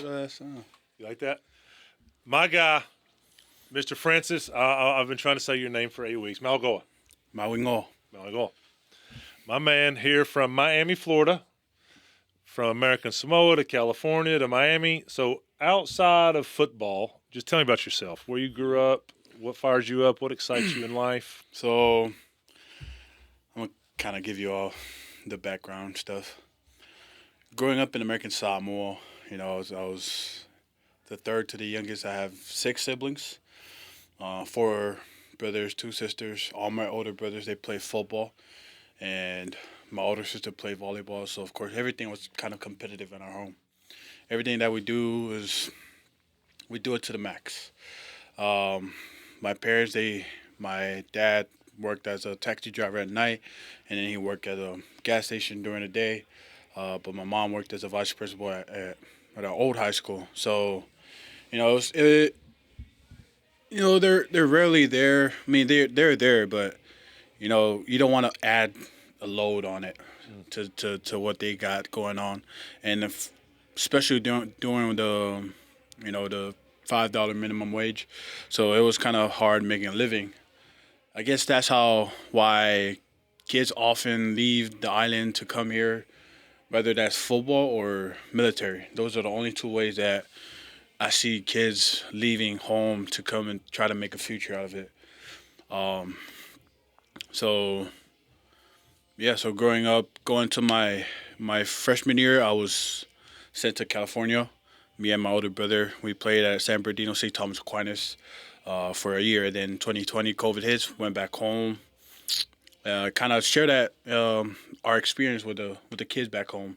You like that? My guy, Mr. Francis. I've been trying to say your name for 8 weeks. Mauigoa. Mauigoa. Mauigoa. My man here from Miami, Florida. From American Samoa to California to Miami. So outside of football, just tell me about yourself. Where you grew up, what fires you up, what excites you in life. So I'm gonna kind of give you all the background stuff. Growing up in American Samoa, I was the third to the youngest. I have 6 siblings, 4 brothers, 2 sisters. All my older brothers, they play football, and my older sister played volleyball. So of course, everything was kind of competitive in our home. Everything that we do it to the max. My parents, my dad worked as a taxi driver at night, and then he worked at a gas station during the day. But my mom worked as a vice principal at our old high school. So, they're rarely there. I mean, they're there, but you don't want to add a load on it to what they got going on, and especially during the $5 minimum wage, so it was kind of hard making a living. I guess that's why kids often leave the island to come here, whether that's football or military. Those are the only 2 ways that I see kids leaving home to come and try to make a future out of it. So so growing up, going to my freshman year, I was sent to California. Me and my older brother, we played at San Bernardino St. Thomas Aquinas for a year. Then 2020, COVID hits, went back home. Kind of share that our experience with the kids back home.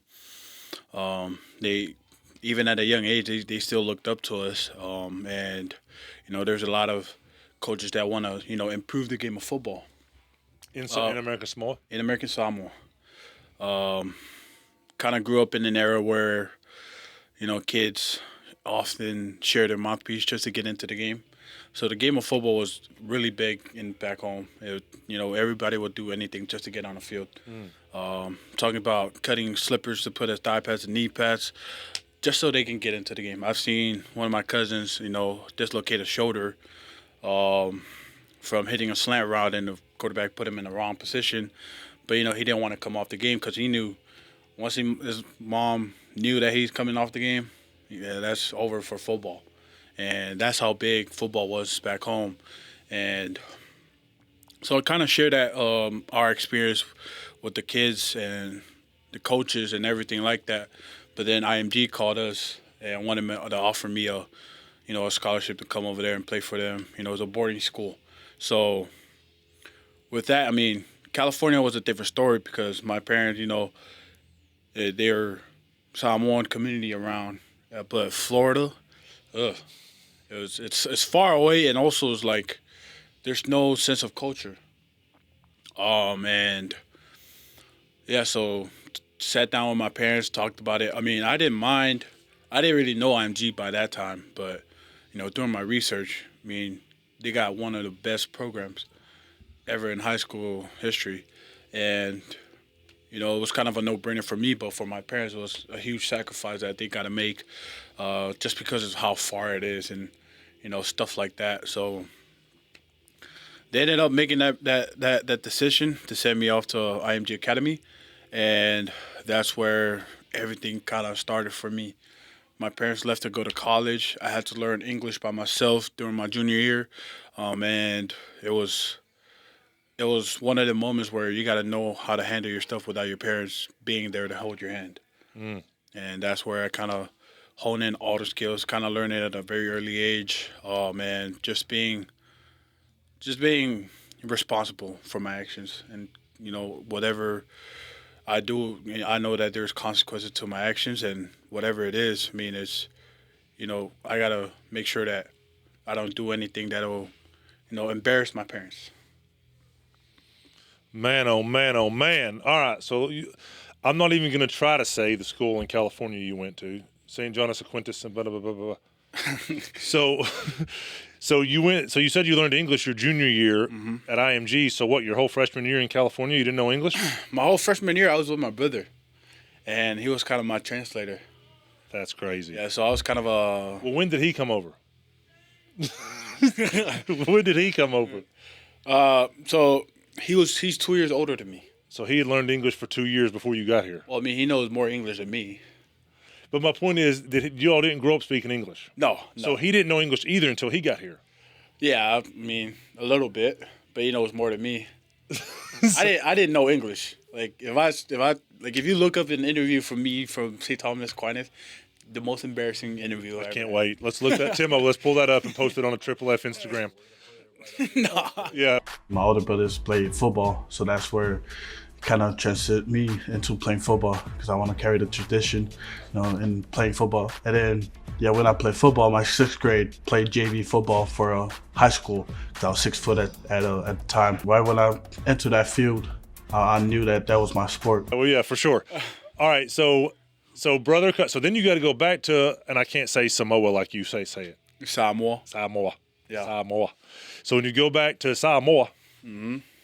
They, even at a young age, they still looked up to us. And there's a lot of coaches that want to improve the game of football. In American Samoa? In American Samoa. Kind of grew up in an era where kids often share their mouthpiece just to get into the game. So the game of football was really big back home. Everybody would do anything just to get on the field. Talking about cutting slippers to put as thigh pads and knee pads, just so they can get into the game. I've seen one of my cousins, dislocate a shoulder from hitting a slant route, and the quarterback put him in the wrong position. But he didn't want to come off the game because he knew once his mom knew that he's coming off the game, that's over for football. And that's how big football was back home. And so I kind of share that our experience with the kids and the coaches and everything like that. But then IMG called us and wanted to offer me a scholarship to come over there and play for them. It was a boarding school. So with that, I mean, California was a different story because my parents, they're Samoan community around. But Florida, it's far away, and also it's like there's no sense of culture. And so sat down with my parents, talked about it. I mean, I didn't mind. I didn't really know IMG by that time, but during my research, I mean, they got one of the best programs ever in high school history, and it was kind of a no-brainer for me, but for my parents, it was a huge sacrifice that they got to make, just because of how far it is and stuff like that. So they ended up making that decision to send me off to IMG Academy, and that's where everything kind of started for me. My parents left to go to college. I had to learn English by myself during my junior year, and it was one of the moments where you got to know how to handle your stuff without your parents being there to hold your hand. And that's where I kind of hone in all the skills, kind of learning at a very early age. And just being responsible for my actions. And, whatever I do, I know that there's consequences to my actions, and whatever it is, I mean, it's, I got to make sure that I don't do anything that'll, embarrass my parents. Man, oh man, oh man. All right, so I'm not even going to try to say the school in California you went to, St. John's Aquinas and blah, blah, blah, blah, blah. So you said you learned English your junior year at IMG. So what, your whole freshman year in California, you didn't know English? My whole freshman year, I was with my brother, and he was kind of my translator. That's crazy. Yeah, so I was kind of a. Well, when did he come over? When did he come over? So he's 2 years older than me. So he had learned English for 2 years before you got here. Well, I mean, he knows more English than me. But my point is that you all didn't grow up speaking English. No. So he didn't know English either until he got here. Yeah, I mean, a little bit, but he knows more than me. I didn't know English. Like if you look up an interview from me from St. Thomas Aquinas, the most embarrassing interview. I can't wait. Let's look that Timo. Let's pull that up and post it on a Triple F Instagram. No. Yeah. My older brothers played football, so that's where it kind of transited me into playing football because I want to carry the tradition, in playing football. And then, when I played football, my 6th grade, played JV football for high school because I was 6 foot at the time. Right when I entered that field, I knew that was my sport. Well, yeah, for sure. All right, so brother, so then you got to go back to, and I can't say Samoa like you say it. Samoa. Yeah. Samoa. So when you go back to Samoa,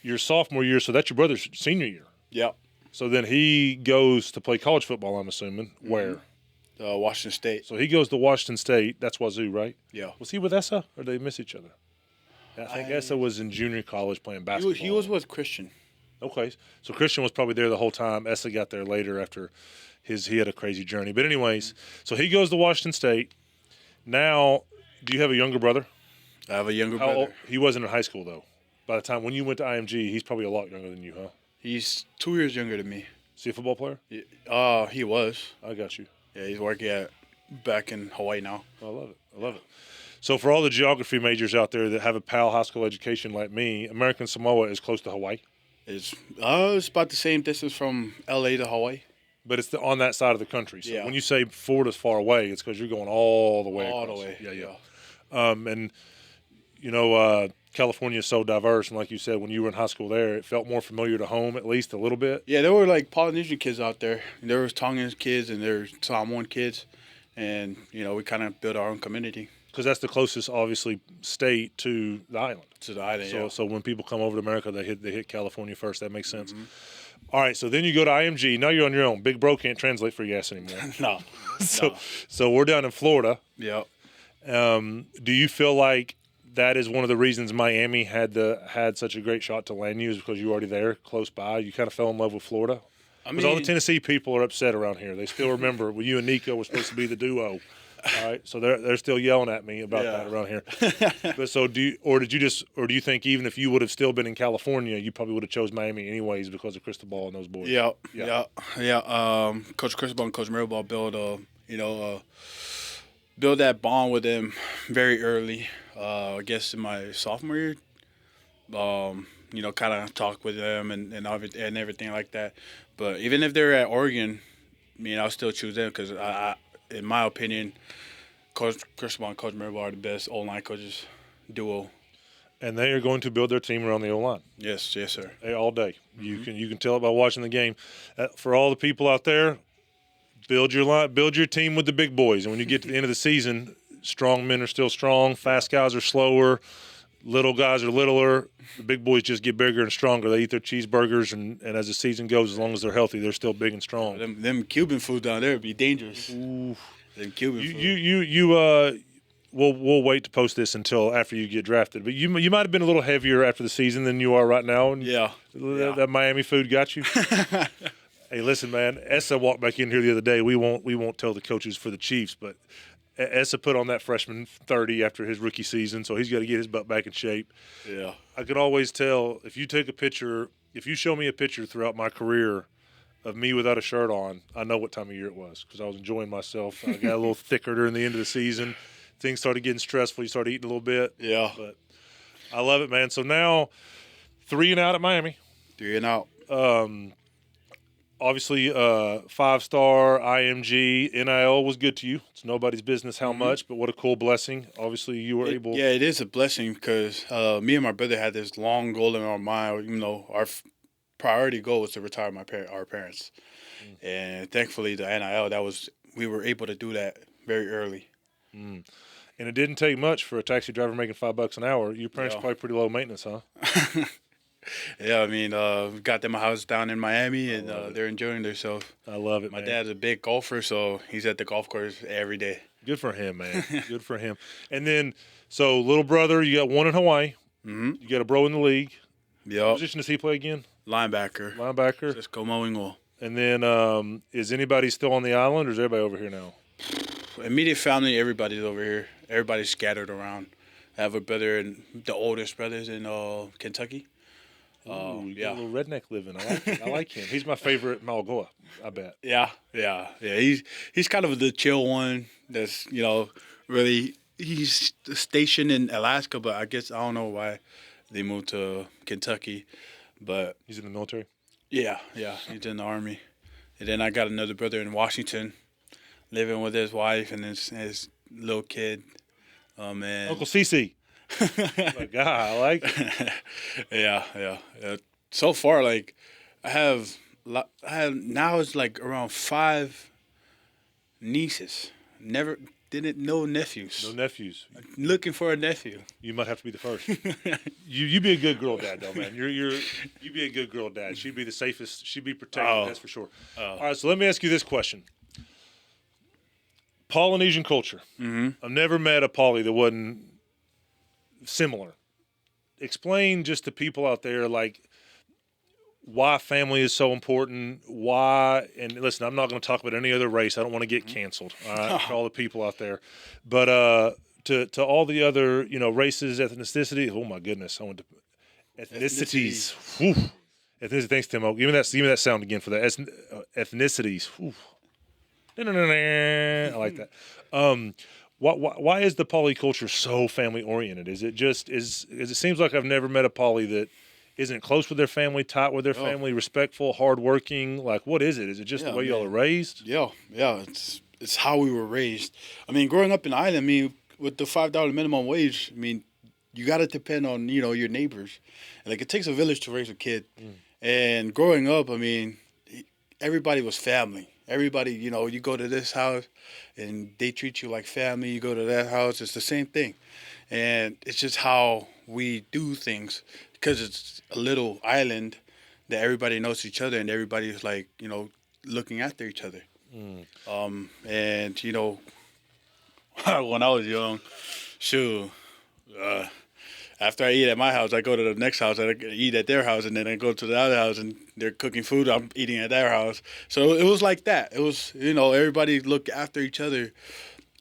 your sophomore year, so that's your brother's senior year. Yep. So then he goes to play college football, I'm assuming. Where? Washington State. So he goes to Washington State. That's Wazoo, right? Yeah. Was he with Essa, or did they miss each other? I think Essa was in junior college playing basketball. He was with Christian. Okay. So Christian was probably there the whole time. Essa got there later after he had a crazy journey. But anyways, so he goes to Washington State. Now, do you have a younger brother? I have a younger brother. Old? He wasn't in high school, though. By the time when you went to IMG, he's probably a lot younger than you, huh? He's 2 years younger than me. Is he a football player? He was. I got you. Yeah, he's working back in Hawaii now. I love it. So for all the geography majors out there that have a PAL high school education like me, American Samoa is close to Hawaii. It's about the same distance from LA to Hawaii. But it's on that side of the country. So Yeah. when you say Florida's far away, it's because you're going all the way All the across. way. Yeah. And California is so diverse, and like you said, when you were in high school there, it felt more familiar to home, at least a little bit. Yeah, there were like Polynesian kids out there. There was Tongan kids and there was Samoan kids, and we kind of built our own community. Because that's the closest, obviously, state to the island. To the island, So, yeah. so when people come over to America, they hit California first. That makes sense. All right, so then you go to IMG. Now you're on your own. Big Bro can't translate for your ass anymore. No. So we're down in Florida. Yeah. Do you feel like that is one of the reasons Miami had such a great shot to land you is because you were already there, close by? You kind of fell in love with Florida? Because all the Tennessee people are upset around here. They still remember when you and Nico were supposed to be the duo. All right, so they're still yelling at me about that around here. But so do you think even if you would have still been in California, you probably would have chose Miami anyways because of Cristobal and those boys? Yeah. Coach Cristobal and Coach Mirabal build that bond with them very early. I guess in my sophomore year, kind of talk with them and everything like that. But even if they're at Oregon, I'll still choose them because in my opinion, Coach Cristobal and Coach Mirabal are the best O-line coaches duo. And they are going to build their team around the O-line. Yes, sir. All day. You can tell it by watching the game. For all the people out there, build your team with the big boys. And when you get to the end of the season, strong men are still strong, fast guys are slower, little guys are littler. The big boys just get bigger and stronger. They eat their cheeseburgers, and as the season goes, as long as they're healthy, they're still big and strong. Them Cuban food down there would be dangerous. Ooh. Them Cuban food. We'll wait to post this until after you get drafted. But you might have been a little heavier after the season than you are right now. And Yeah. That Miami food got you. Hey, listen, man. Essa walked back in here the other day. We won't tell the coaches for the Chiefs, but Essa put on that freshman 30 after his rookie season, so he's got to get his butt back in shape. Yeah. I could always tell if you show me a picture throughout my career of me without a shirt on, I know what time of year it was because I was enjoying myself. I got a little thicker during the end of the season. Things started getting stressful. You started eating a little bit. Yeah. But I love it, man. So now 3 and out at Miami. 3 and out. Obviously, 5-star IMG NIL was good to you. It's nobody's business how much, but what a cool blessing. Obviously, you were able. Yeah, it is a blessing because me and my brother had this long goal in our mind. Our priority goal was to retire our parents, and thankfully the NIL we were able to do that very early. And it didn't take much for a taxi driver making $5 an hour. Your parents are probably pretty low maintenance, huh? Yeah, I mean, we got them a house down in Miami, and love it. they're enjoying themselves. I love it, My man. dad's a big golfer, so he's at the golf course every day. Good for him, man. Good for him. And then, so little brother, you got one in Hawaii. Mm-hmm. You got a bro in the league. What Yep. position does he play again? Linebacker. Linebacker. Cisco Mauigoa. And then, is anybody still on the island, or is everybody over here now? Immediate family, everybody's over here. Everybody's scattered around. I have a brother, and the oldest brother's in Kentucky. Ooh, you yeah. got a little redneck living. I like it. I like him. He's my favorite Mauigoa, I bet. Yeah. He's kind of the chill one. That's really he's stationed in Alaska, but I guess I don't know why they moved to Kentucky. But He's in the military. yeah, he's in the army. And then I got another brother in Washington, living with his wife and his little kid. Oh man, Uncle CC. My guy, I like it. yeah. So far, like I have now it's like around 5 nieces. Never didn't know nephews. No nephews. Looking for a nephew. You might have to be the first. You be a good girl dad though, man. You be a good girl dad. She'd be the safest. She'd be protected. Oh. That's for sure. All right, so let me ask you this question. Polynesian culture. Mm-hmm. I've never met a poly that wasn't similar. Explain just to people out there, like, why family is so important. Why, and listen, I'm not going to talk about any other race. I don't want to get canceled. All right, for all the people out there, but to all the other races, ethnicities. Oh my goodness, I went to ethnicities. Whew. Ethnicity. Thanks, Timo. Give me that sound again for that. Ethnicities. Whew. I like that. Why is the poly culture so family oriented? Is it just it seems like I've never met a poly that isn't close with their family, tight with their family, respectful, hardworking. Like, what is it? Is it just the way y'all are raised? Yeah. It's how we were raised. I mean, growing up in Ireland, I mean, with the $5 minimum wage, I mean, you got to depend on your neighbors. Like, it takes a village to raise a kid. And growing up, I mean, everybody was family. Everybody, you go to this house and they treat you like family. You go to that house, it's the same thing. And it's just how we do things because it's a little island that everybody knows each other and everybody's like, looking after each other. And, when I was young, shoot, after I eat at my house, I go to the next house and I eat at their house, and then I go to the other house and they're cooking food. I'm eating at their house. So it was like that. It was, everybody looked after each other.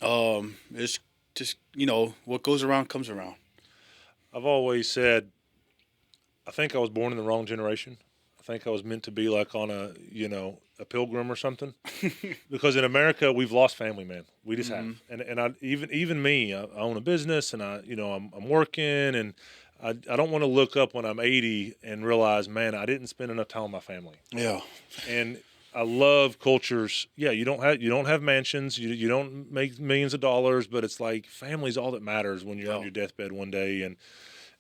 It's just, what goes around comes around. I've always said, I think I was born in the wrong generation. I think I was meant to be like on a pilgrim or something. Because in America, we've lost family, man. We just have. And I even me, I own a business and I'm working, and I don't want to look up when I'm 80 and realize, man, I didn't spend enough time with my family. Yeah. And I love cultures. Yeah, you don't have mansions, you don't make millions of dollars, but it's like family's all that matters when you're on your deathbed one day.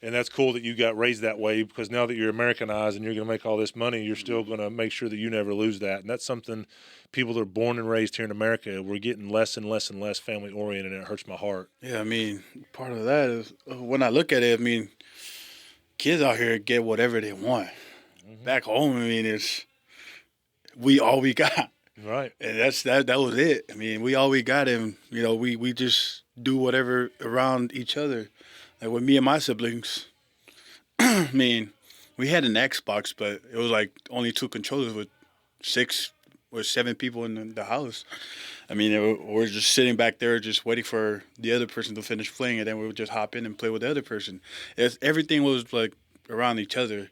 And that's cool that you got raised that way, because now that you're Americanized and you're going to make all this money, you're still going to make sure that you never lose that. And that's something people that are born and raised here in America, we're getting less and less and less family oriented, and it hurts my heart. Yeah, I mean, part of that is when I look at it, I mean, kids out here get whatever they want. Back home, I mean, we all we got. Right. And that was it. I mean, we all we got, and we just do whatever around each other. Like with me and my siblings, I mean, we had an Xbox, but it was like only 2 controllers with 6 or 7 people in the house. I mean, we're just sitting back there just waiting for the other person to finish playing, and then we would just hop in and play with the other person. Everything was like around each other.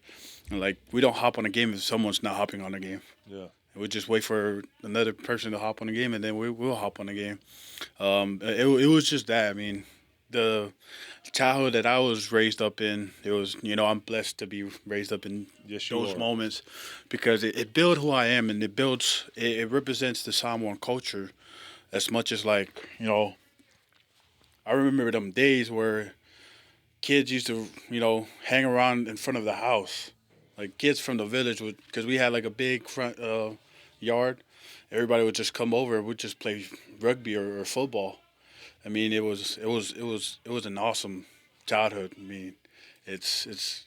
And like, we don't hop on a game if someone's not hopping on a game. Yeah. We just wait for another person to hop on the game, and then we'll hop on the game. It was just that. I mean, the childhood that I was raised up in, it was, I'm blessed to be raised up in those moments, because it built who I am, and it represents the Samoan culture as much as, like, I remember them days where kids used to, hang around in front of the house. Like, kids from the village because we had like a big front yard. Everybody would just come over. We'd just play rugby or football. I mean, it was an awesome childhood. I mean, it's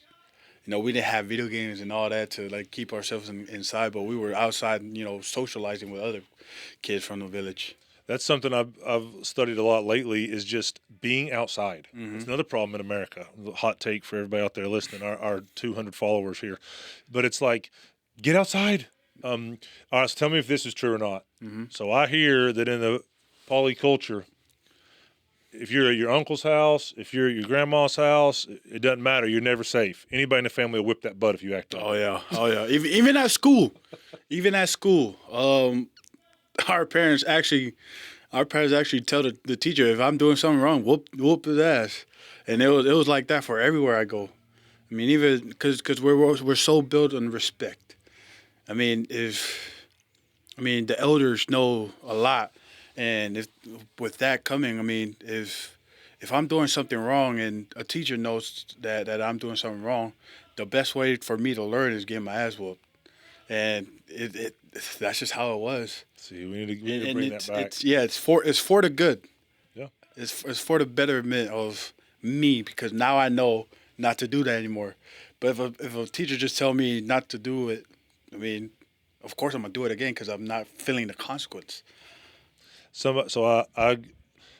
we didn't have video games and all that to like keep ourselves inside, but we were outside, socializing with other kids from the village. That's something I've studied a lot lately is just being outside. It's another problem in America. Hot take for everybody out there listening, our 200 followers here. But it's like, get outside. All right, so tell me if this is true or not. So I hear that in the poly culture, if you're at your uncle's house, if you're at your grandma's house, it doesn't matter. You're never safe. Anybody in the family will whip that butt if you act up. Oh yeah. Even at school, our parents actually tell the teacher if I'm doing something wrong, whoop his ass, and it was like that for everywhere I go. I mean, even because we're so built on respect. I mean, the elders know a lot, and if with that coming, I mean, if I'm doing something wrong and a teacher knows that I'm doing something wrong, the best way for me to learn is getting my ass whooped, and that's just how it was. See, we need to bring that back. It's for the good. Yeah. It's for the betterment of me because now I know not to do that anymore. But if a teacher just tell me not to do it, I mean, of course I'm gonna do it again because I'm not feeling the consequence. So I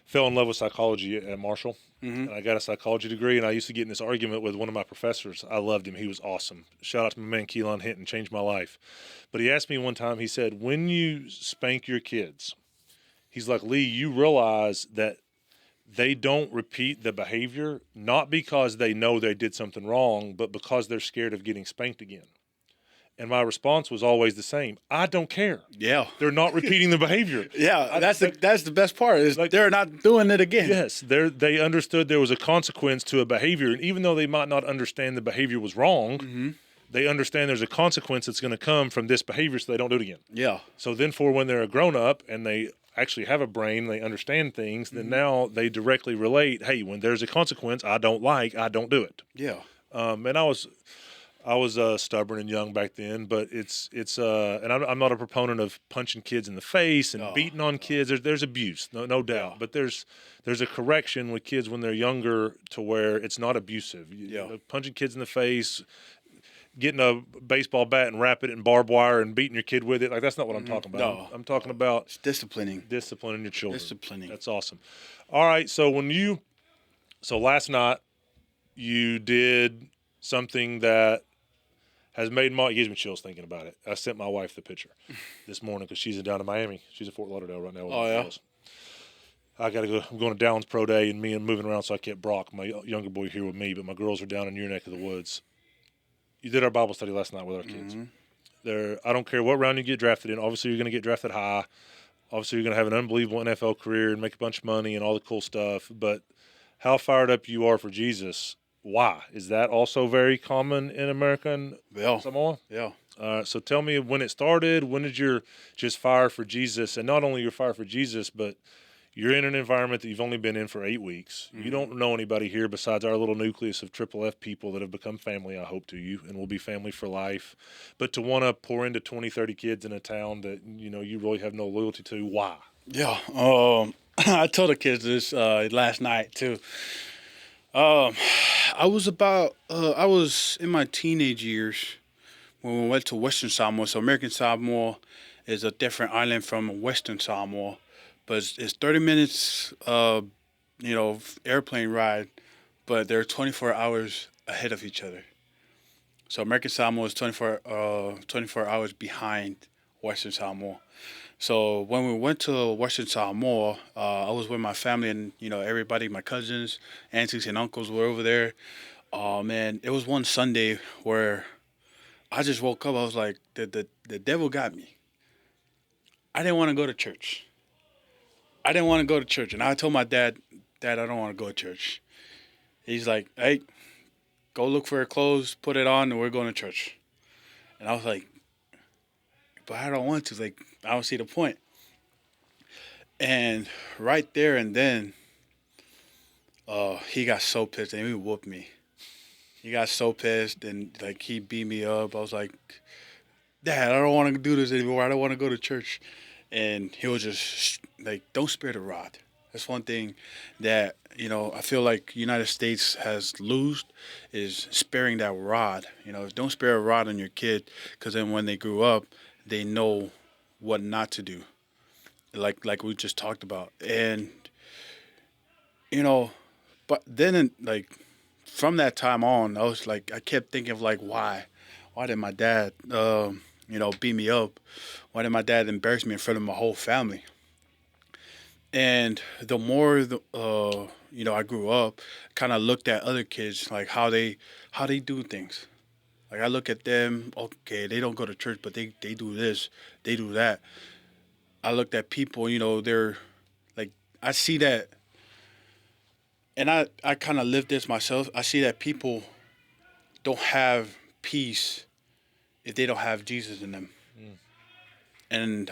fell in love with psychology at Marshall, and I got a psychology degree. And I used to get in this argument with one of my professors. I loved him; he was awesome. Shout out to my man Keelan Hinton, changed my life. But he asked me one time. He said, "When you spank your kids, he's like, Lee, you realize that they don't repeat the behavior not because they know they did something wrong, but because they're scared of getting spanked again." And my response was always the same. I don't care. Yeah. They're not repeating the behavior. Yeah, that's the best part is they're not doing it again. Yes, they understood there was a consequence to a behavior. And even though they might not understand the behavior was wrong, they understand there's a consequence that's going to come from this behavior so they don't do it again. Yeah. So then for when they're a grown-up and they actually have a brain, they understand things, then now they directly relate, hey, when there's a consequence I don't do it. Yeah. And I was stubborn and young back then, but it's and I'm not a proponent of punching kids in the face and beating on kids. There's abuse, no doubt, but there's a correction with kids when they're younger to where it's not abusive. Punching kids in the face, getting a baseball bat and wrapping it in barbed wire and beating your kid with it, like that's not what I'm talking about. No. I'm talking about It's disciplining your children. Disciplining. That's awesome. All right, so last night you did something that has made it gives me chills thinking about it. I sent my wife the picture this morning because she's down in Miami. She's at Fort Lauderdale right now. With my girls. I got to go. I'm going to Downs Pro Day, and I'm moving around, so I kept Brock, my younger boy, here with me. But my girls are down in your neck of the woods. You did our Bible study last night with our kids. I don't care what round you get drafted in. Obviously, you're going to get drafted high. Obviously, you're going to have an unbelievable NFL career and make a bunch of money and all the cool stuff. But how fired up you are for Jesus. Why? Is that also very common in America and Samoa? Yeah. So tell me when it started. When did your just fire for Jesus? And not only your fire for Jesus, but you're in an environment that you've only been in for 8 weeks. You don't know anybody here besides our little nucleus of Triple F people that have become family, I hope, to you, and will be family for life. But to want to pour into 20, 30 kids in a town that, you really have no loyalty to, why? Yeah. I told the kids this last night, too. I was in my teenage years when we went to Western Samoa. So American Samoa is a different island from Western Samoa, but it's 30 minutes, airplane ride, but they're 24 hours ahead of each other. So American Samoa is 24 hours behind Western Samoa. So when we went to Western Samoa, I was with my family and, everybody, my cousins, aunties, and uncles were over there. Oh, man, it was one Sunday where I just woke up. I was like, the devil got me. I didn't want to go to church. And I told my dad, I don't want to go to church. He's like, hey, go look for your clothes, put it on, and we're going to church. And I was like, but I don't want to. Like, I don't see the point. And right there and then, he got so pissed and he whooped me. He got so pissed and he beat me up. I was like, Dad, I don't want to do this anymore. I don't want to go to church. And he was just like, don't spare the rod. That's one thing that I feel like United States has lost is sparing that rod. Don't spare a rod on your kid, because then when they grew up, they know what not to do. Like we just talked about, and you know, but then like from that time on, I kept thinking of like why did my dad beat me up? Why did my dad embarrass me in front of my whole family? And the more I grew up, kind of looked at other kids like how they do things. Like I look at them, okay, they don't go to church, but they do this, they do that. I looked at people, they're like I see that, and I kind of live this myself. I see that people don't have peace if they don't have Jesus in them, and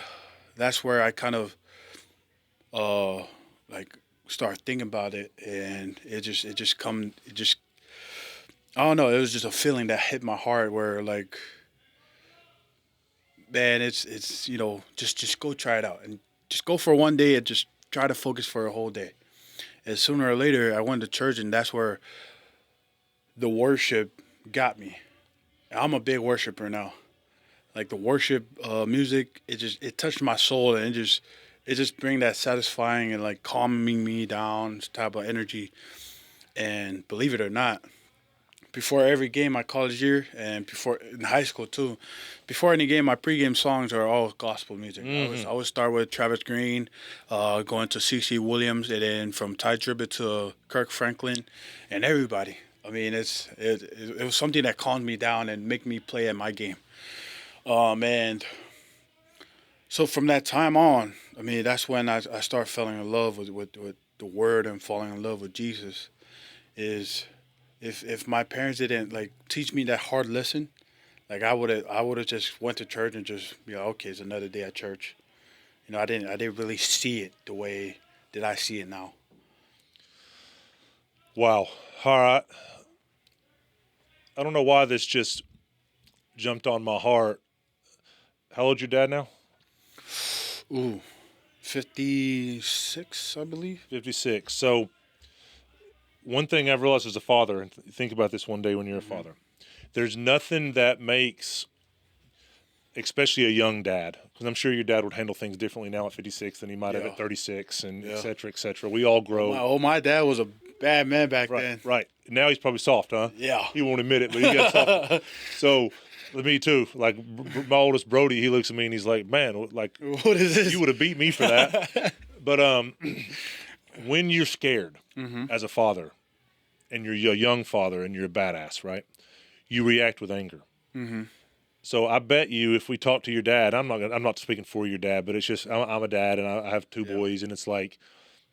that's where I kind of uh like start thinking about it, and it just I don't know, it was just a feeling that hit my heart where like, man, it's just go try it out, and just go for one day and just try to focus for a whole day. And sooner or later I went to church, and that's where the worship got me. I'm a big worshiper now. Like the worship music, it touched my soul, and it just bring that satisfying and like calming me down type of energy. And believe it or not, before every game my college year, and before in high school too, before any game my pregame songs are all gospel music. I would start with Travis Green, going to CC Williams, and then from Ty Tribbett to Kirk Franklin, and everybody. I mean, it was something that calmed me down and make me play at my game. And so from that time on, I mean, that's when I start falling in love with the word and falling in love with Jesus. Is if my parents didn't like teach me that hard lesson, like I would have just went to church and just okay, it's another day at church. I didn't really see it the way that I see it now. Wow. All right. I don't know why this just jumped on my heart. How old's your dad now? Ooh, 56, I believe. 56. So one thing I've realized as a father, and think about this one day when you're a father, there's nothing that makes, especially a young dad, because I'm sure your dad would handle things differently now at 56 than he might have Yeah. at 36, and Yeah. et cetera, et cetera. We all grow. My dad was a bad man back Right, then. right. Now he's probably soft, huh? Yeah. He won't admit it, but he got soft. So, me too. Like my oldest Brody, he looks at me and he's like, "Man, like What is this? you would have beat me for that." But when you're scared as a father, and you're a young father and you're a badass, right? You react with anger. So I bet you, if we talk to your dad, I'm not speaking for your dad, but it's just I'm a dad and I have two boys, and it's like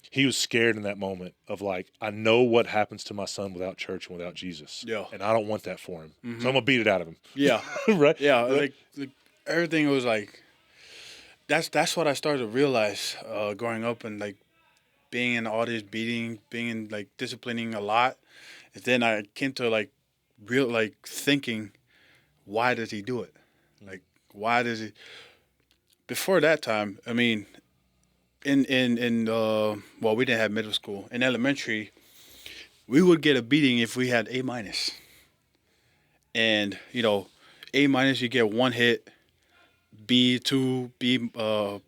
he was scared in that moment of like, I know what happens to my son without church and without Jesus, Yeah. and I don't want that for him. So I'm gonna beat it out of him. Yeah. Right? Yeah, Right? like everything was like that's what I started to realize growing up, and like being in all this beating, being in like disciplining a lot. And then I came to like real like thinking, why does he do it? Like why does he? Before that time, I mean, in we didn't have middle school. In elementary, we would get a beating if we had A minus, and A minus you get one hit, B two, B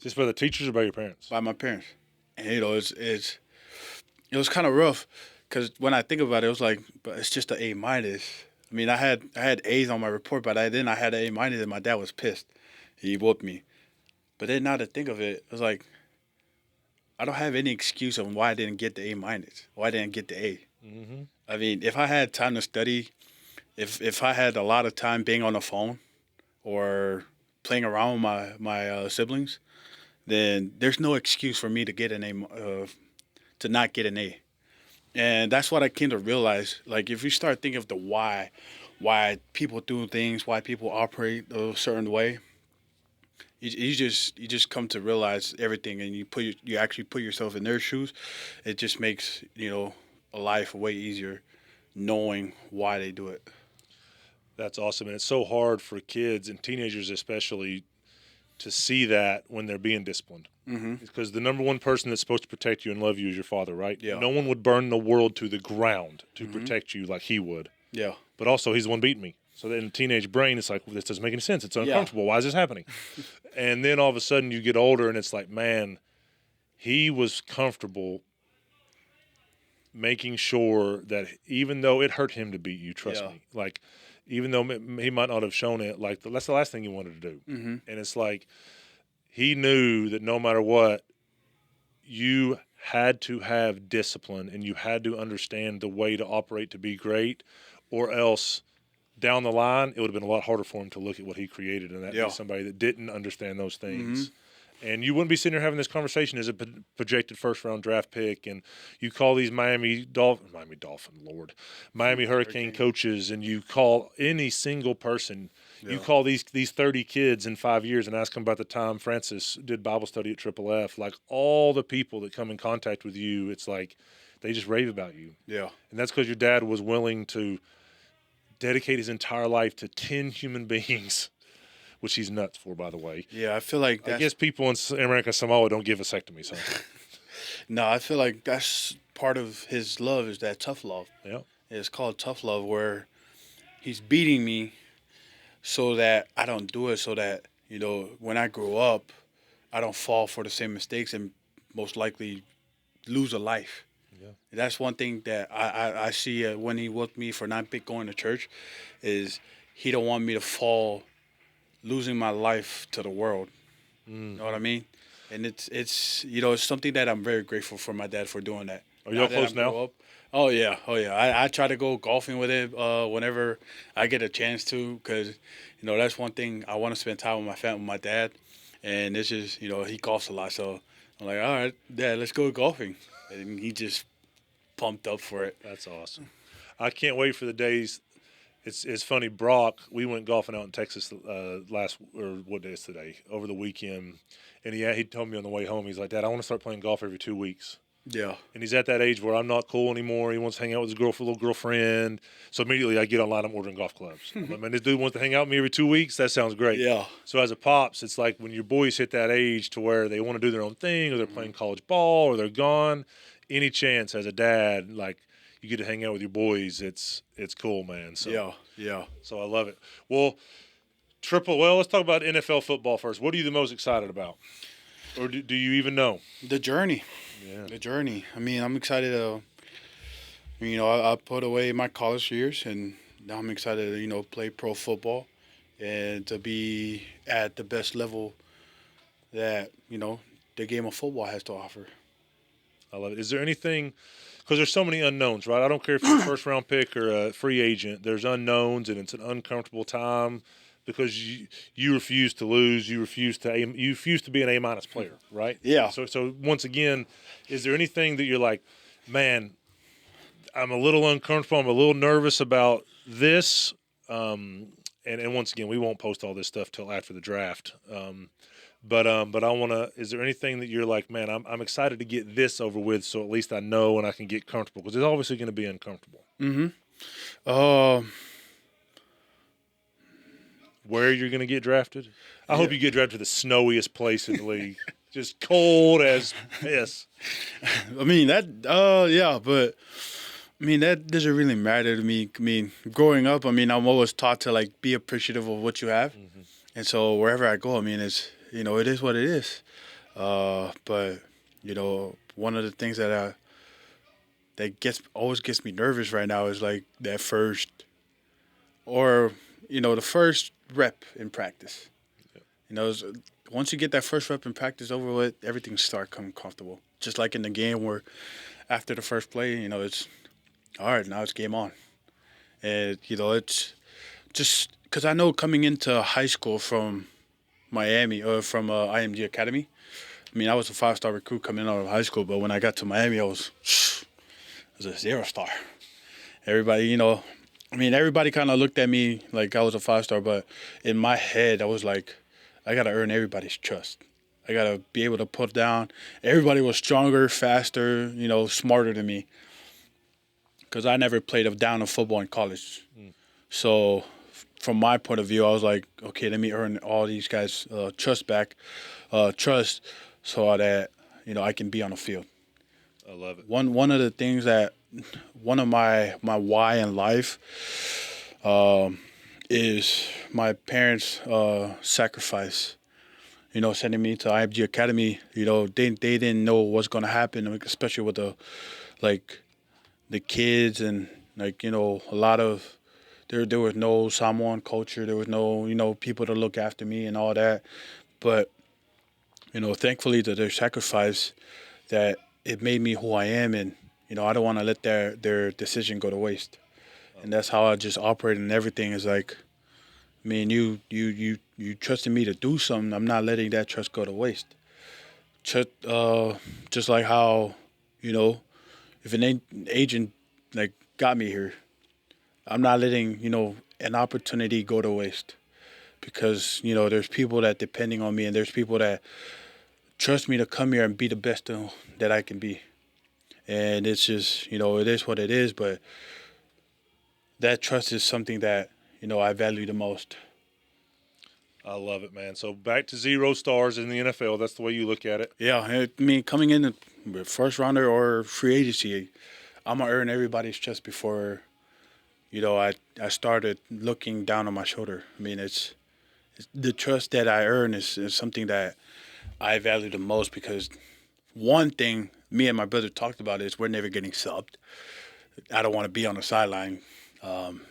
Just by the teachers or by your parents? by my parents, and it was kind of rough, because when I think about it, it was like, but it's just an A minus. I mean, I had A's on my report, but then I had an A minus, and my dad was pissed. He whooped me. But then now to think of it, it was like I don't have any excuse on why I didn't get the A minus, why I didn't get the A. I mean, if I had time to study, if I had a lot of time being on the phone or playing around with my siblings, then there's no excuse for me to get an A, to not get an A. And that's what I came to realize. Like, if you start thinking of the why people do things, why people operate a certain way, you just come to realize everything, and you actually put yourself in their shoes. It just makes a life way easier, knowing why they do it. That's awesome, and it's so hard for kids and teenagers especially to see that when they're being disciplined. Because the number one person that's supposed to protect you and love you is your father, right? Yeah. No one would burn the world to the ground to protect you like he would. Yeah. But also, he's the one beating me. So then, in the teenage brain, it's like, well, this doesn't make any sense. It's uncomfortable. Why is this happening? And then all of a sudden, you get older, and it's like, man, he was comfortable making sure that even though it hurt him to beat you, trust me, like, even though he might not have shown it, like, that's the last thing he wanted to do. And it's like, he knew that no matter what, you had to have discipline and you had to understand the way to operate to be great, or else down the line, it would have been a lot harder for him to look at what he created and that be somebody that didn't understand those things. And you wouldn't be sitting here having this conversation as a projected first-round draft pick, and you call these Miami Hurricane coaches, and you call any single person. You call these 30 kids in 5 years and ask them about the time Francis did Bible study at Triple F. Like, all the people that come in contact with you, it's like they just rave about you. Yeah. And that's because your dad was willing to dedicate his entire life to 10 human beings, which he's nuts for, by the way. Yeah, I feel like I guess people in American Samoa don't give vasectomies. Huh? No, I feel like that's part of his love is that tough love. Yeah. It's called tough love, where he's beating me so that I don't do it, so that, you know, when I grow up, I don't fall for the same mistakes and most likely lose a life. Yeah. That's one thing that I see when he whooped me for not going to church, is he don't want me to fall losing my life to the world. You know what I mean? And it's you know, it's something that I'm very grateful for my dad for doing that. Are y'all close now? Oh yeah. I try to go golfing with him whenever I get a chance to, because, you know, that's one thing I want to spend time with my family, with my dad, and it's just, you know, he golfs a lot, so I'm like, all right, Dad, let's go golfing, and he just pumped up for it. That's awesome. I can't wait for the days. It's funny, Brock. We went golfing out in Texas what day is today? Over the weekend, and he told me on the way home, he's like, Dad, I want to start playing golf every 2 weeks. Yeah. And he's at that age where I'm not cool anymore. He wants to hang out with his little girlfriend. So immediately I get online, I'm ordering golf clubs. I'm like, man, this dude wants to hang out with me every 2 weeks. That sounds great. Yeah. So as a pops, it's like when your boys hit that age to where they want to do their own thing, or they're playing college ball, or they're gone. Any chance as a dad, like, you get to hang out with your boys, it's cool, man. So yeah. So I love it. Well, let's talk about NFL football first. What are you the most excited about? Or do you even know? The journey. Yeah. The journey. I mean, I'm excited to, you know, I put away my college years, and now I'm excited to, you know, play pro football and to be at the best level that, you know, the game of football has to offer. I love it. Is there anything, because there's so many unknowns, right? I don't care if you're a first-round pick or a free agent. There's unknowns, and it's an uncomfortable time because you refuse to lose. You refuse to be an A- player, right? Yeah. So once again, is there anything that you're like, man, I'm a little uncomfortable, I'm a little nervous about this, and once again, we won't post all this stuff till after the draft. But I want to. Is there anything that you're like, man, I'm excited to get this over with, so at least I know and I can get comfortable, because it's obviously going to be uncomfortable. Where you're going to get drafted? I hope you get drafted to the snowiest place in the league, just cold as piss. I mean yeah, but I mean that doesn't really matter to me. I mean, growing up, I mean, I'm always taught to like be appreciative of what you have, and so wherever I go, I mean, it's, you know, it is what it is. But, you know, one of the things that always gets me nervous right now is like that first, or, you know, the first rep in practice. Yeah. You know, once you get that first rep in practice over with, everything starts coming comfortable. Just like in the game where after the first play, you know, it's all right, now it's game on. And, you know, it's just because I know coming into high school from Miami, or from IMG Academy, I mean, I was a 5-star recruit coming out of high school, but when I got to Miami, I was a 0-star. Everybody, you know, I mean, everybody kind of looked at me like I was a 5-star, but in my head, I was like, I got to earn everybody's trust. I got to be able to put down. Everybody was stronger, faster, you know, smarter than me, because I never played a down of football in college. So from my point of view, I was like, okay, let me earn all these guys' trust back, trust, so that I can be on the field. I love it. One of the things that one of my why in life is my parents' sacrifice. Sending me to IFG Academy. They didn't know what's gonna happen, especially with the kids and a lot of there was no Samoan culture. There was no people to look after me and all that. But thankfully to their sacrifice, that it made me who I am, and I don't want to let their decision go to waste. And that's how I just operate in everything. Is like, I mean, you trusted me to do something. I'm not letting that trust go to waste. Just like how, if an agent got me here, I'm not letting an opportunity go to waste, because there's people that depending on me, and there's people that trust me to come here and be the best that I can be. And it's just it is what it is. But that trust is something that I value the most. I love it, man. So back to 0 stars in the NFL. That's the way you look at it. Yeah, I mean, coming in the first rounder or free agency, I'm gonna earn everybody's trust before I started looking down on my shoulder. I mean, it's the trust that I earn is something that I value the most, because one thing me and my brother talked about is we're never getting subbed. I don't want to be on the sideline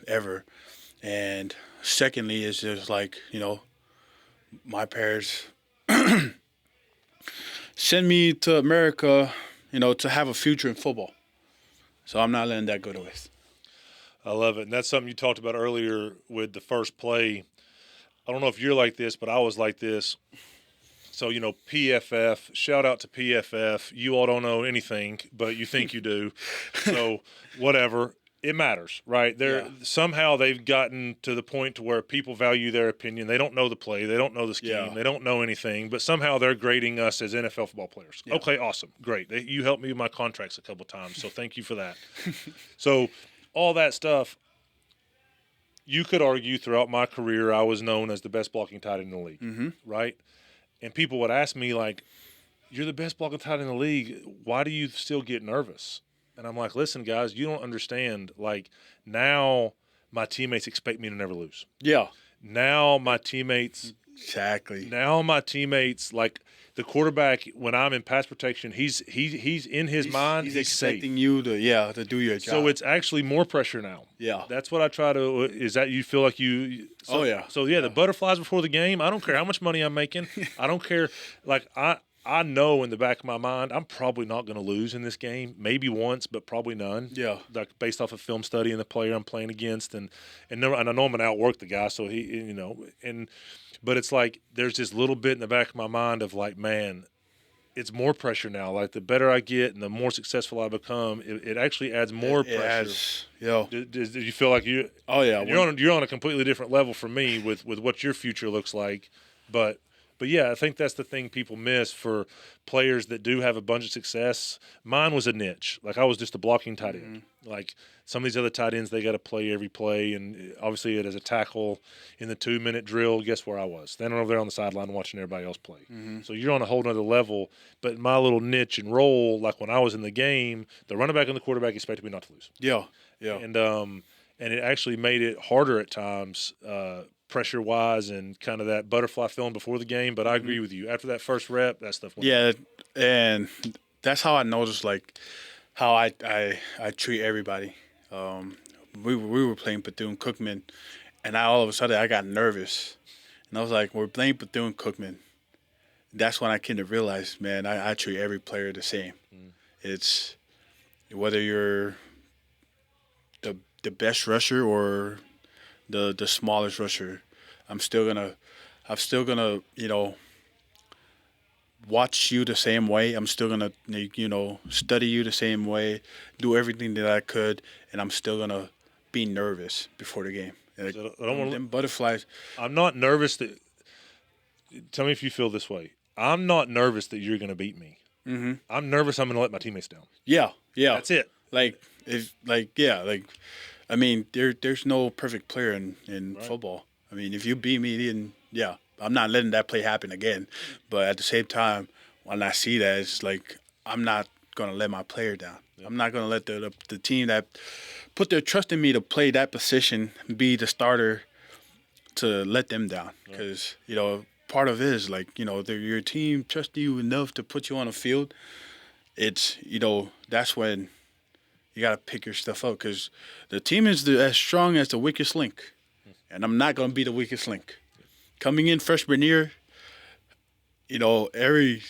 ever. And secondly, is just like, my parents send me to America, to have a future in football. So I'm not letting that go to waste. I love it. And that's something you talked about earlier with the first play. I don't know if you're like this, but I was like this. So, PFF, shout out to PFF. You all don't know anything, but you think you do. So, whatever. It matters, right? Somehow they've gotten to the point to where people value their opinion. They don't know the play. They don't know the scheme. Yeah. They don't know anything. But somehow they're grading us as NFL football players. Yeah. Okay, awesome. Great. You helped me with my contracts a couple times, so thank you for that. So, all that stuff, you could argue throughout my career I was known as the best blocking tight end in the league, right? And people would ask me, like, you're the best blocking tight end in the league. Why do you still get nervous? And I'm like, listen, guys, you don't understand. Like, now my teammates expect me to never lose. Yeah. Now my teammates Exactly. like the quarterback, when I'm in pass protection, he's in his mind, He's he's safe. expecting you to do your job. So it's actually more pressure now. Yeah. That's what I try to. Is that you feel like you? So, Oh, yeah. So the butterflies before the game. I don't care how much money I'm making. I don't care. Like I know in the back of my mind, I'm probably not going to lose in this game. Maybe once, but probably none. Yeah. Like based off of film study and the player I'm playing against, and I know I'm going to outwork the guy. So but it's like there's this little bit in the back of my mind of like, man, it's more pressure now. Like the better I get and the more successful I become, it actually adds more pressure. Do you feel like you? Oh yeah. You're on a completely different level from me with what your future looks like, but yeah, I think that's the thing people miss for players that do have a bunch of success. Mine was a niche. Like I was just a blocking tight end. Like some of these other tight ends, they got to play every play, and obviously it as a tackle in the 2-minute drill. Guess where I was? Standing over there on the sideline watching everybody else play. So you're on a whole nother level. But my little niche and role, like when I was in the game, the running back and the quarterback expected me not to lose. Yeah. And it actually made it harder at times. Pressure-wise and kind of that butterfly feeling before the game, but I agree with you. After that first rep, that stuff went Yeah, and that's how I noticed, like, how I treat everybody. We were playing Bethune-Cookman, and all of a sudden I got nervous. And I was like, we're playing Bethune-Cookman. That's when I came to realize, man, I treat every player the same. It's whether you're the best rusher or the smallest rusher, I'm still gonna watch you the same way. I'm still gonna study you the same way, do everything that I could, and I'm still gonna be nervous before the game. Like, So I don't want them butterflies. I'm not nervous that. Tell me if you feel this way. I'm not nervous that you're going to beat me. I'm nervous I'm going to let my teammates down. Yeah. That's it. Like I mean, there's no perfect player in Right. football. I mean, if you beat me, then yeah, I'm not letting that play happen again. But at the same time, when I see that, it's like I'm not gonna let my player down. I'm not gonna let the team that put their trust in me to play that position be the starter to let them down. Because part of it is like your team trusts you enough to put you on the field. It's that's when you got to pick your stuff up because the team is as strong as the weakest link. And I'm not going to be the weakest link. Coming in freshman year, every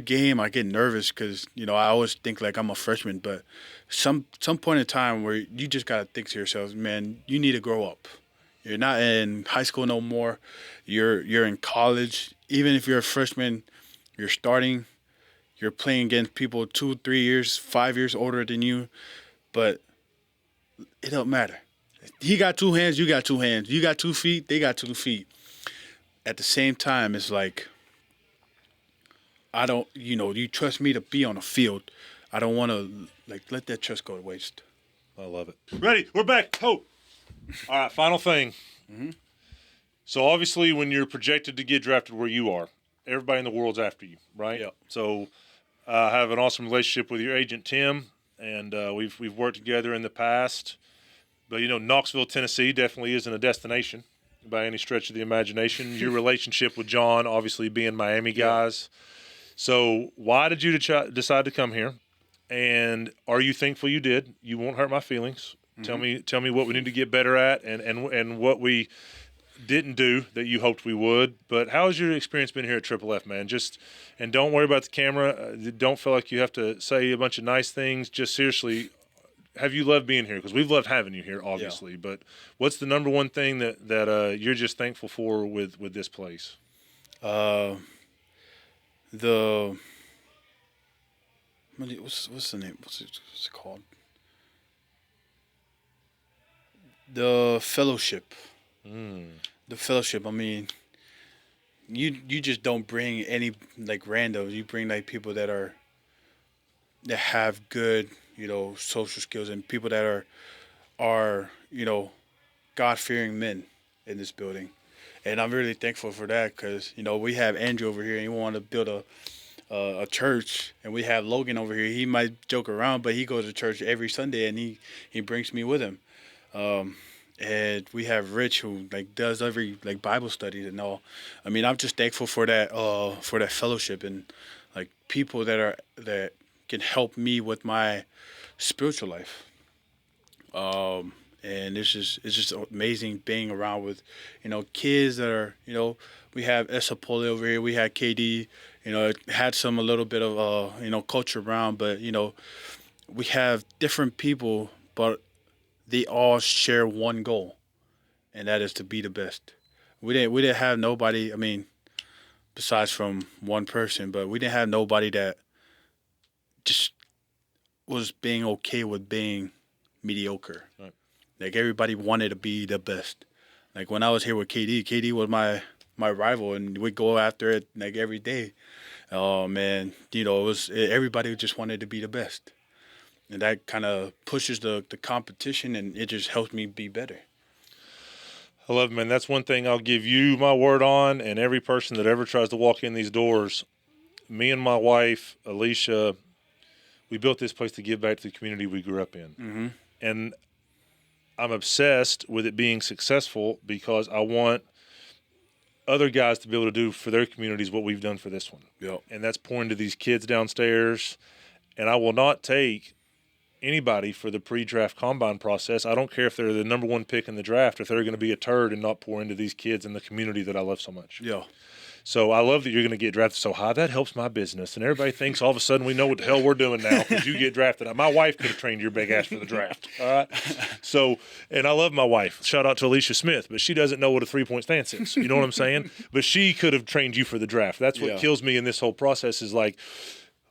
game I get nervous because, I always think like I'm a freshman. But some point in time where you just got to think to yourself, man, you need to grow up. You're not in high school no more. You're in college. Even if you're a freshman, you're starting. You're playing against people 2, 3 years, 5 years older than you, but it don't matter. He got 2 hands, you got 2 hands. You got 2 feet, they got 2 feet. At the same time, it's like, I don't, you trust me to be on the field. I don't want to, let that trust go to waste. I love it. Ready? We're back. Ho! All right, final thing. So obviously, when you're projected to get drafted where you are, everybody in the world's after you, right? Yep. So I have an awesome relationship with your agent, Tim, and we've worked together in the past. But, Knoxville, Tennessee definitely isn't a destination by any stretch of the imagination. Your relationship with John, obviously being Miami guys. So why did you decide to come here? And are you thankful you did? You won't hurt my feelings. Tell me what we need to get better at and what we didn't do that you hoped we would. But how has your experience been here at Triple F, man? And don't worry about the camera. Don't feel like you have to say a bunch of nice things. Just seriously, have you loved being here? Because we've loved having you here, obviously. Yeah. But what's the number one thing that you're just thankful for with this place? What's the name? What's it called? The fellowship. The fellowship. I mean, you just don't bring any randos. You bring people that have good social skills and people that are God-fearing men in this building, and I'm really thankful for that because we have Andrew over here and he want to build a church, and we have Logan over here. He might joke around, but he goes to church every Sunday and he brings me with him. And we have Rich who does every Bible studies and all. I mean, I'm just thankful for that fellowship and people that can help me with my spiritual life. And it's just amazing being around with kids that are we have Esapole over here. We had KD. It had a little bit of culture around, but we have different people, but they all share one goal, and that is to be the best. We didn't have nobody, I mean, besides from one person, but we didn't have nobody that just was being okay with being mediocre. Right. Everybody wanted to be the best. When I was here with KD was my rival, and we'd go after it every day. Oh man, everybody just wanted to be the best. And that kind of pushes the competition, and it just helps me be better. I love it, man. That's one thing I'll give you my word on, and every person that ever tries to walk in these doors. Me and my wife, Alicia, we built this place to give back to the community we grew up in. Mm-hmm. And I'm obsessed with it being successful because I want other guys to be able to do for their communities what we've done for this one. Yep. And that's pouring to these kids downstairs. And I will not take anybody for the pre-draft combine process. I don't care if they're the number one pick in the draft, if they're going to be a turd and not pour into these kids in the community that I love so much. Yeah. So I love that you're going to get drafted so high. That helps my business. And everybody thinks all of a sudden we know what the hell we're doing now because you get drafted. My wife could have trained your big ass for the draft. All right. So, and I love my wife. Shout out to Alicia Smith, but she doesn't know what a 3-point stance is. You know what I'm saying? But she could have trained you for the draft. That's what kills me in this whole process is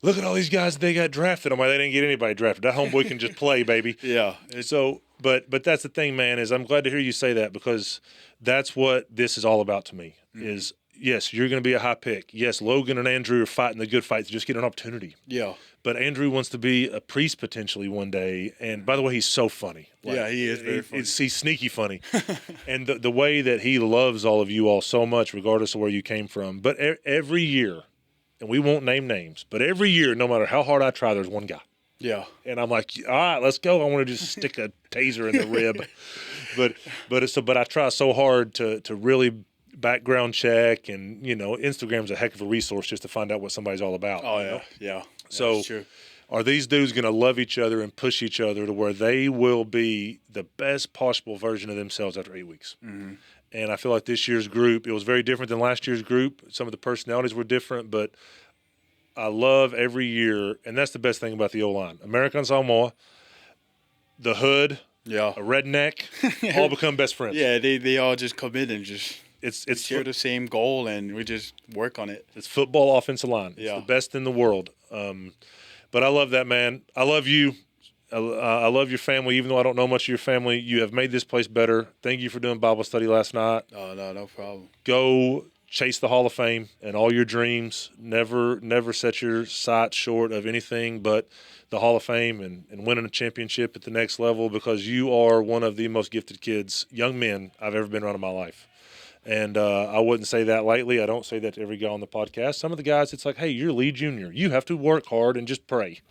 look at all these guys they got drafted. I'm like, they didn't get anybody drafted. That homeboy can just play, baby. Yeah. So, but that's the thing, man, is I'm glad to hear you say that because that's what this is all about to me is yes, you're going to be a high pick. Yes, Logan and Andrew are fighting the good fight to just get an opportunity. Yeah. But Andrew wants to be a priest potentially one day. And by the way, he's so funny. Yeah, he is very funny. He's sneaky funny. And the way that he loves all of you all so much, regardless of where you came from. But every year, and we won't name names, but every year, no matter how hard I try, there's one guy. Yeah. And I'm like, all right, let's go. I want to just stick a taser in the rib. But I try so hard to really background check, and Instagram's a heck of a resource just to find out what somebody's all about. Oh yeah, yeah. So That's true. are these dudes going to love each other and push each other to where they will be the best possible version of themselves after 8 weeks? Mm-hmm. And I feel like this year's group, it was very different than last year's group. Some of the personalities were different, but I love every year, and that's the best thing about the O-line. American Samoa, the hood, Yeah. a redneck, all become best friends. Yeah, they all just come in and just It's share the same goal, and we just work on it. It's football offensive line. It's Yeah. the best in the world. But I love that, man. I love you. I love your family, even though I don't know much of your family. You have made this place better. Thank you for doing Bible study last night. Oh, no problem. Go chase the Hall of Fame and all your dreams. Never set your sights short of anything but the Hall of Fame and winning a championship at the next level, because you are one of the most gifted kids, young men, I've ever been around in my life. And I wouldn't say that lightly. I don't say that to every guy on the podcast. Some of the guys, it's like, hey, you're lead junior. You have to work hard and just pray.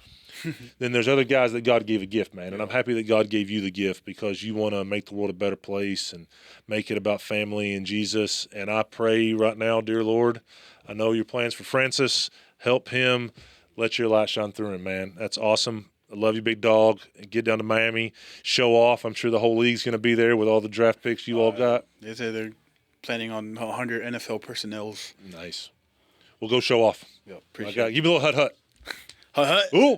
Then there's other guys that God gave a gift, man. And I'm happy that God gave you the gift, because you want to make the world a better place and make it about family and Jesus. And I pray right now, dear Lord, I know your plans for Francis. Help him. Let your light shine through him, man. That's awesome. I love you, big dog. Get down to Miami. Show off. I'm sure the whole league's going to be there with all the draft picks you all got. They say they're planning on 100 NFL personnels. Nice. We'll go show off. Yeah, I appreciate got, it. give me a little hut. Hut. Ooh.